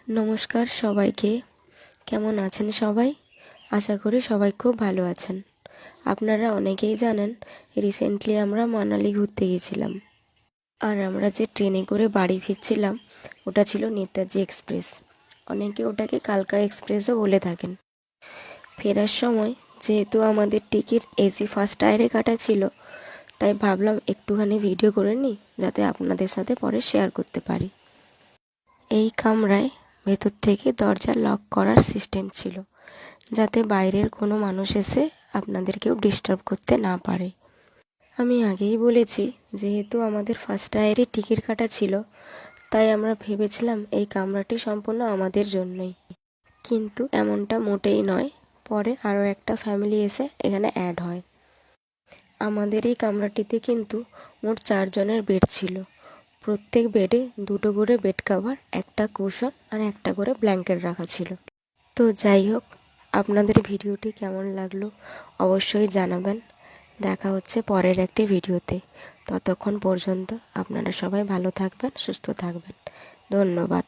নমস্কার সবাইকে। কেমন আছেন সবাই? আশা করি সবাই খুব ভালো আছেন। আপনারা অনেকেই জানেন, রিসেন্টলি আমরা মানালি ঘুরতে গেছিলাম। আর আমরা যে ট্রেনে করে বাড়ি ফিরছিলাম, ওটা ছিল নেতাজি এক্সপ্রেস। অনেকে ওটাকে কালকা এক্সপ্রেসও বলে থাকেন। ফেরার সময় যেহেতু আমাদের টিকিট এসি ফার্স্ট টায়ারে কাটা ছিল, তাই ভাবলাম একটুখানি ভিডিও করে নিই, যাতে আপনাদের সাথে পরে শেয়ার করতে পারি। এই কামরায় ভেতর থেকে দরজা লক করার সিস্টেম ছিল, যাতে বাইরের কোনো মানুষ এসে আপনাদেরকেও ডিস্টার্ব করতে না পারে। আমি আগেই বলেছি, যেহেতু আমাদের ফার্স্ট টায়ারে টিকিট কাটা ছিল, তাই আমরা ভেবেছিলাম এই কামরাটি সম্পূর্ণ আমাদের জন্যই। কিন্তু এমনটা মোটেই নয়। পরে আরও একটা ফ্যামিলি এসে এখানে অ্যাড হয়। আমাদের এই কামরাটিতে কিন্তু মোট 4 জনের বেড ছিল। প্রত্যেক বেডে 2টো করে বেড কভার, একটা কুশন আর একটা করে ব্ল্যাঙ্কেট রাখা ছিল। তো যাই হোক, আপনাদের ভিডিওটি কেমন লাগলো অবশ্যই জানাবেন। দেখা হচ্ছে পরের একটি ভিডিওতে। ততক্ষণ পর্যন্ত আপনারা সবাই ভালো থাকবেন, সুস্থ থাকবেন। ধন্যবাদ।